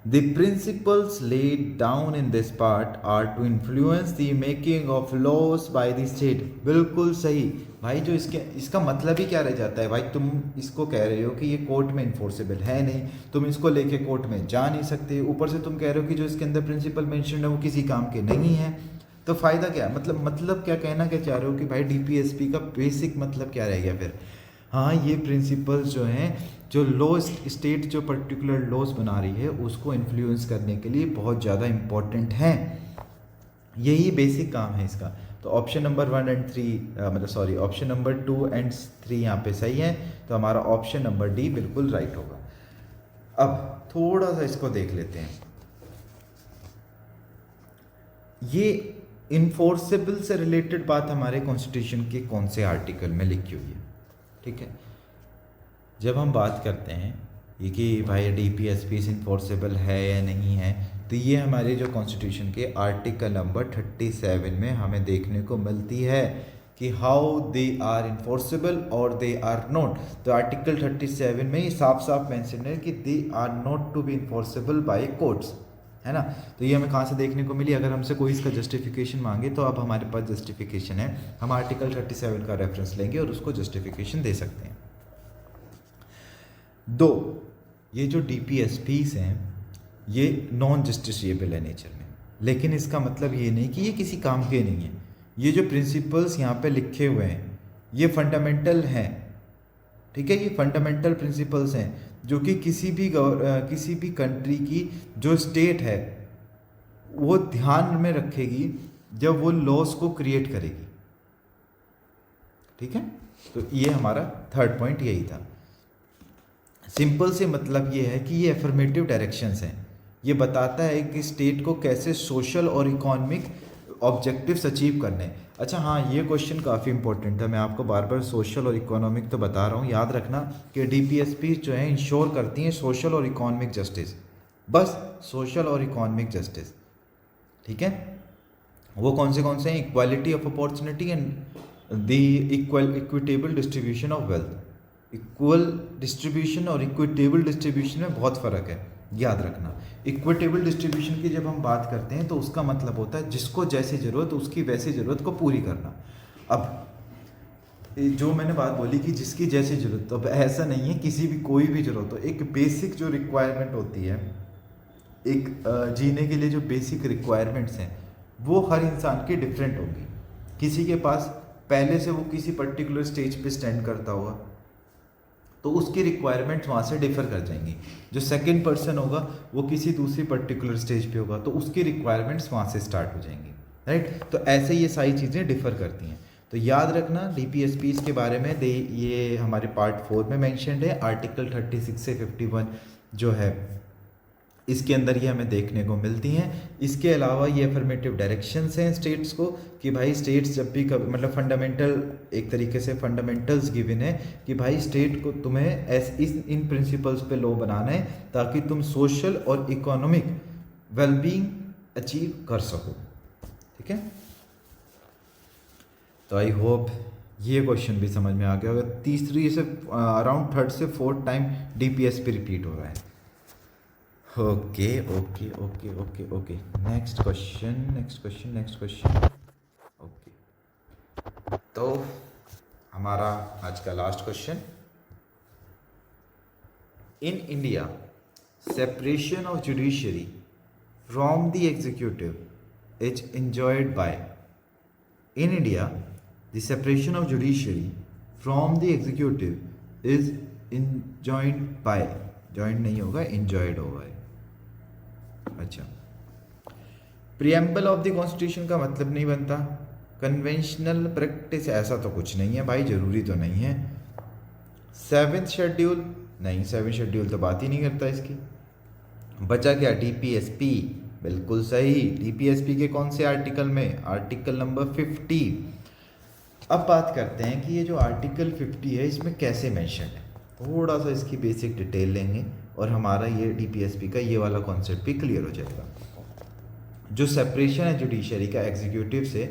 The principles laid down in this part are to influence the making of laws by the state। बिल्कुल सही भाई, जो इसका मतलब ही क्या रह जाता है भाई, तुम इसको कह रहे हो कि ये कोर्ट में इन्फोर्सेबल है नहीं, तुम इसको लेके कोर्ट में जा नहीं सकते, ऊपर से तुम कह रहे हो कि जो इसके अंदर प्रिंसिपल मेंशन है वो किसी काम के नहीं है, तो फ़ायदा क्या है? मतलब क्या कहना क्या चाह रहे हो कि भाई डीपीएसपी का बेसिक मतलब क्या रह गया फिर? हाँ, ये प्रिंसिपल्स जो हैं, जो लॉ स्टेट जो पर्टिकुलर लॉज बना रही है उसको इन्फ्लुएंस करने के लिए बहुत ज़्यादा इम्पॉर्टेंट हैं, यही बेसिक काम है इसका। तो option number 1 and 3 option number 2 and 3 यहाँ पे सही है, तो हमारा ऑप्शन नंबर डी बिल्कुल राइट होगा। अब थोड़ा सा इसको देख लेते हैं, ये इन्फोर्सेबल से रिलेटेड बात हमारे कॉन्स्टिट्यूशन के कौन से आर्टिकल में लिखी हुई है, ठीक है। जब हम बात करते हैं ये कि भाई डीपीएसपी इन्फोर्सेबल है या नहीं है, तो ये हमारे जो कॉन्स्टिट्यूशन के आर्टिकल नंबर 37 में हमें देखने को मिलती है कि हाउ दे आर इन्फोर्सेबल और दे आर नॉट। तो आर्टिकल 37 में ये साफ साफ मेंशन है कि they are not to be enforceable by courts, है ना। तो ये हमें कहाँ से देखने को मिली? अगर हमसे कोई इसका जस्टिफिकेशन मांगे तो अब हमारे पास जस्टिफिकेशन है, हम आर्टिकल 37 का रेफरेंस लेंगे और उसको जस्टिफिकेशन दे सकते हैं। 2, ये जो डीपीएसपीस हैं ये नॉन जस्टिसिएबल है नेचर में, लेकिन इसका मतलब ये नहीं कि ये किसी काम के नहीं है। ये जो प्रिंसिपल्स यहाँ पे लिखे हुए हैं ये फंडामेंटल हैं, ठीक है, ये फंडामेंटल प्रिंसिपल्स हैं जो कि किसी भी कंट्री की जो स्टेट है वो ध्यान में रखेगी जब वो लॉस को क्रिएट करेगी, ठीक है। तो ये हमारा थर्ड पॉइंट यही था। सिंपल से मतलब ये है कि ये एफर्मेटिव डायरेक्शंस हैं, ये बताता है कि स्टेट को कैसे सोशल और इकोनॉमिक ऑब्जेक्टिव्स अचीव करने। अच्छा हाँ, ये क्वेश्चन काफ़ी इंपॉर्टेंट था, मैं आपको बार बार सोशल और इकोनॉमिक तो बता रहा हूँ, याद रखना कि डीपीएसपी जो है इंश्योर करती हैं सोशल और इकोनॉमिक जस्टिस, बस सोशल और इकोनॉमिक जस्टिस, ठीक है। वो कौन से हैं? Equality of opportunity and the equitable distribution of wealth. Equal distribution और इक्विटेबल डिस्ट्रीब्यूशन में बहुत फ़र्क है, याद रखना। इक्विटेबल डिस्ट्रीब्यूशन की जब हम बात करते हैं तो उसका मतलब होता है जिसको जैसी ज़रूरत उसकी वैसी ज़रूरत को पूरी करना। अब जो मैंने बात बोली कि जिसकी जैसी ज़रूरत, तो अब ऐसा नहीं है किसी भी कोई भी ज़रूरत हो, एक बेसिक जो रिक्वायरमेंट होती है, एक जीने के लिए जो बेसिक रिक्वायरमेंट्स हैं वो हर इंसान की डिफरेंट होगी। किसी के पास पहले से वो किसी पर्टिकुलर स्टेज पे स्टैंड करता होगा तो उसकी रिक्वायरमेंट्स वहाँ से डिफ़र कर जाएंगी। जो सेकंड पर्सन होगा वो किसी दूसरी पर्टिकुलर स्टेज पे होगा तो उसकी रिक्वायरमेंट्स वहाँ से स्टार्ट हो जाएंगी, राइट। तो ऐसे ये सारी चीज़ें डिफ़र करती हैं। तो याद रखना डीपीएसपीस के बारे में ये हमारे पार्ट 4 में मैंशनड है, आर्टिकल 36 से 51 जो है इसके अंदर ये हमें देखने को मिलती हैं। इसके अलावा ये अफर्मेटिव डायरेक्शंस हैं स्टेट्स को कि भाई स्टेट्स जब भी मतलब फंडामेंटल, एक तरीके से फंडामेंटल्स गिवन है कि भाई स्टेट को तुम्हें इन प्रिंसिपल्स पे लॉ बनाना है ताकि तुम सोशल और इकोनॉमिक वेलबींग अचीव कर सको, ठीक है। तो आई होप ये क्वेश्चन भी समझ में आ गया होगा। तीसरी से अराउंड थर्ड से फोर्थ टाइम डीपीएसपी रिपीट हो रहा है। Okay okay okay okay okay, next question. Okay, तो हमारा आज का last question, in India separation of judiciary from the executive is enjoyed by। In India the separation of judiciary from the executive is enjoyed by, joint नहीं होगा, enjoyed होगा। अच्छा, preamble of the constitution का मतलब नहीं बनता, conventional practice ऐसा तो कुछ नहीं है भाई, जरूरी तो नहीं है। 7th शेड्यूल नहीं, 7th शेड्यूल तो बात ही नहीं करता इसकी। बचा क्या? डीपीएसपी, बिल्कुल सही। डीपीएसपी के कौन से आर्टिकल में? Article number 50। अब बात करते हैं कि ये जो आर्टिकल 50 है इसमें कैसे मेंशन है, थोड़ा सा इसकी बेसिक डिटेल लेंगे और हमारा ये डीपीएसपी का ये वाला कॉन्सेप्ट भी क्लियर हो जाएगा। जो सेपरेशन है जुडिशरी का एग्जीक्यूटिव से,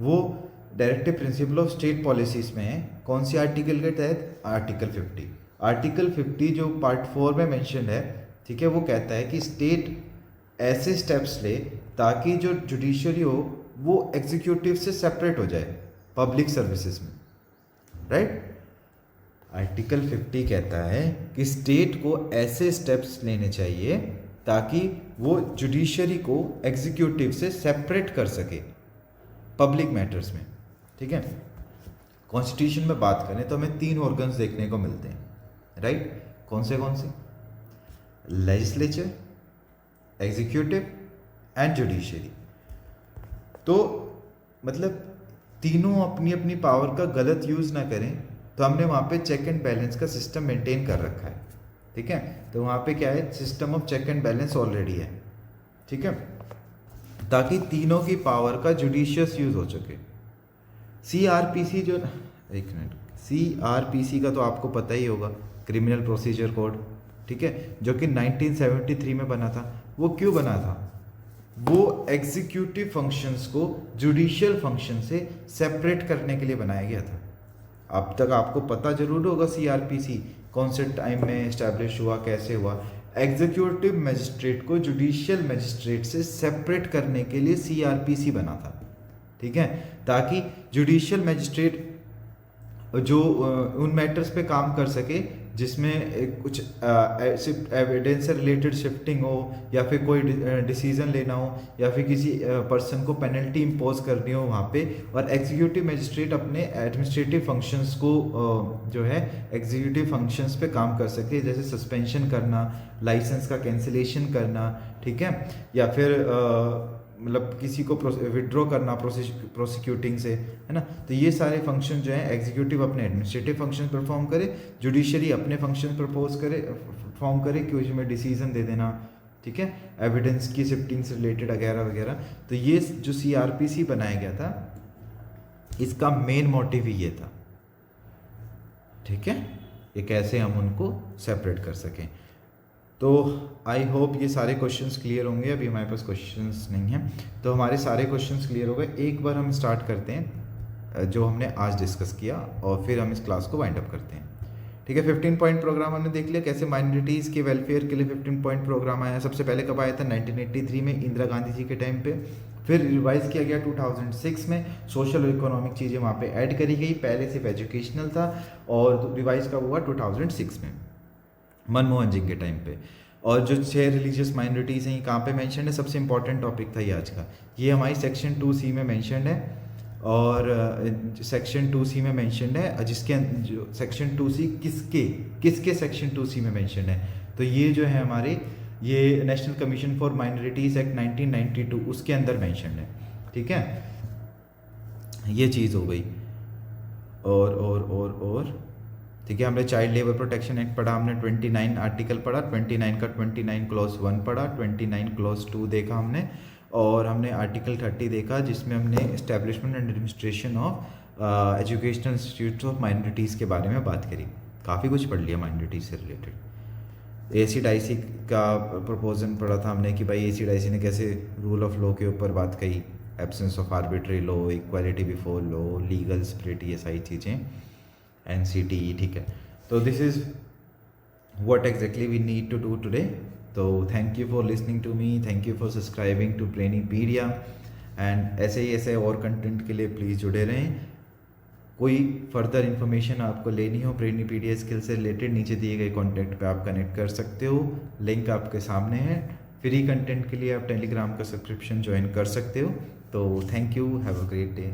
वो directive principle of state policies में है, कौन सी आर्टिकल के तहत? आर्टिकल 50। आर्टिकल 50 जो पार्ट 4 में मेंशन है, ठीक है, वो कहता है कि स्टेट ऐसे स्टेप्स ले ताकि जो जुडिशरी हो वो एग्जीक्यूटिव से सेपरेट हो जाए पब्लिक सर्विसेज में, राइट। आर्टिकल 50 कहता है कि स्टेट को ऐसे स्टेप्स लेने चाहिए ताकि वो जुडिशरी को एग्जीक्यूटिव से सेपरेट कर सके पब्लिक मैटर्स में, ठीक है। कॉन्स्टिट्यूशन में बात करें तो हमें 3 ऑर्गन्स देखने को मिलते हैं, राइट। कौन से? Legislature, executive and judiciary. तो मतलब तीनों अपनी अपनी पावर का गलत यूज़ ना करें, तो हमने वहाँ पे चेक एंड बैलेंस का सिस्टम मेंटेन कर रखा है, ठीक है। तो वहाँ पे क्या है, system of check and balance already है, ठीक है, ताकि तीनों की पावर का जुडिशियस यूज़ हो सके। CRPC जो, एक मिनट, CRPC का तो आपको पता ही होगा, क्रिमिनल प्रोसीजर कोड, ठीक है, जो कि 1973 में बना था। वो क्यों बना था? वो एग्जीक्यूटिव फंक्शंस को जुडिशियल फंक्शन से सेपरेट करने के लिए बनाया गया था। अब तक आपको पता जरूर होगा CRPC कौन से टाइम में इस्टेब्लिश हुआ, कैसे हुआ। एग्जीक्यूटिव मजिस्ट्रेट को जुडिशियल मजिस्ट्रेट से सेपरेट करने के लिए CRPC बना था, ठीक है, ताकि जुडिशियल मजिस्ट्रेट जो उन मैटर्स पे काम कर सके जिसमें कुछ एविडेंस से रिलेटेड शिफ्टिंग हो, या फिर कोई डिसीजन लेना हो, या फिर किसी पर्सन को पेनल्टी इम्पोज करनी हो वहाँ पे, और एग्जीक्यूटिव मजिस्ट्रेट अपने एडमिनिस्ट्रेटिव फंक्शंस को जो है एग्जीक्यूटिव फंक्शंस पे काम कर सके, जैसे सस्पेंशन करना, लाइसेंस का कैंसिलेशन करना, ठीक है, या फिर मतलब किसी को विड्रॉ करना प्रोसिक्यूटिंग से, है ना। तो ये सारे फंक्शन जो है एग्जीक्यूटिव अपने एडमिनिस्ट्रेटिव फंक्शन परफॉर्म करे, जुडिशरी अपने फंक्शन परफॉर्म करे कि उसमें डिसीजन दे देना, ठीक है, एविडेंस की शिफ्टिंग से रिलेटेड वगैरह वगैरह। तो ये जो CRPC बनाया गया था, इसका मेन मोटिव ही ये था, ठीक है, ये कैसे हम उनको सेपरेट कर सकें। तो आई होप ये सारे क्वेश्चंस क्लियर होंगे। अभी हमारे पास क्वेश्चंस नहीं हैं, तो हमारे सारे क्वेश्चंस क्लियर हो गए। एक बार हम स्टार्ट करते हैं जो हमने आज डिस्कस किया, और फिर हम इस क्लास को वाइंड अप करते हैं, ठीक है। 15 पॉइंट प्रोग्राम हमने देख लिया, कैसे माइनॉरिटीज़ के वेलफेयर के लिए 15 पॉइंट प्रोग्राम आया। सबसे पहले कब आया था? 1983 में, इंदिरा गांधी जी के टाइम पे। फिर रिवाइज किया गया 2006 में, सोशल और इकोनॉमिक चीज़ें वहाँ पे ऐड करी गई। पहले सिर्फ एजुकेशनल था, और रिवाइज कब हुआ? 2006 में, मनमोहन जी के टाइम पे। और जो 6 रिलीजियस माइनॉरिटीज़ हैं, कहाँ पे मेंशन है? सबसे इंपॉर्टेंट टॉपिक था ये आज का। ये हमारी सेक्शन 2C में मेंशन है, और सेक्शन 2C में मेंशन है, जिसके जो सेक्शन 2C किसके सेक्शन 2C में मेंशन है? तो ये जो है हमारे, ये national commission for minorities act 1992 उसके अंदर मेंशन है, ठीक है। ये चीज़ हो गई। और ठीक है, हमने चाइल्ड लेबर प्रोटेक्शन एक्ट पढ़ा, हमने 29 आर्टिकल पढ़ा, 29 का 29 क्लॉज 1 पढ़ा, 29 क्लॉज 2 देखा हमने, और हमने आर्टिकल 30 देखा, जिसमें हमने establishment and administration of educational institutes of minorities के बारे में बात करी। काफ़ी कुछ पढ़ लिया माइनॉरिटीज़ से रिलेटेड। एसिड आईसी का प्रपोजल पढ़ा था हमने कि भाई एसिड आईसी ने कैसे रूल ऑफ लॉ के ऊपर बात कही, absence of arbitrary law, equality before law, legal split, ये सारी चीज़ें, NCTE, ठीक है। तो this is what exactly we need to do today. So thank you for listening to me, thank you for subscribing to Brainipedia, and ऐसे और content के लिए प्लीज़ जुड़े रहें। कोई फर्दर इन्फॉर्मेशन आपको लेनी हो ब्रेनीपीडिया स्किल से रिलेटेड, नीचे दिए गए कॉन्टैक्ट पे आप कनेक्ट कर सकते हो, लिंक आपके सामने है। फ्री कंटेंट के लिए आप टेलीग्राम का सब्सक्रिप्शन ज्वाइन कर सकते हो। तो thank you, have a great day.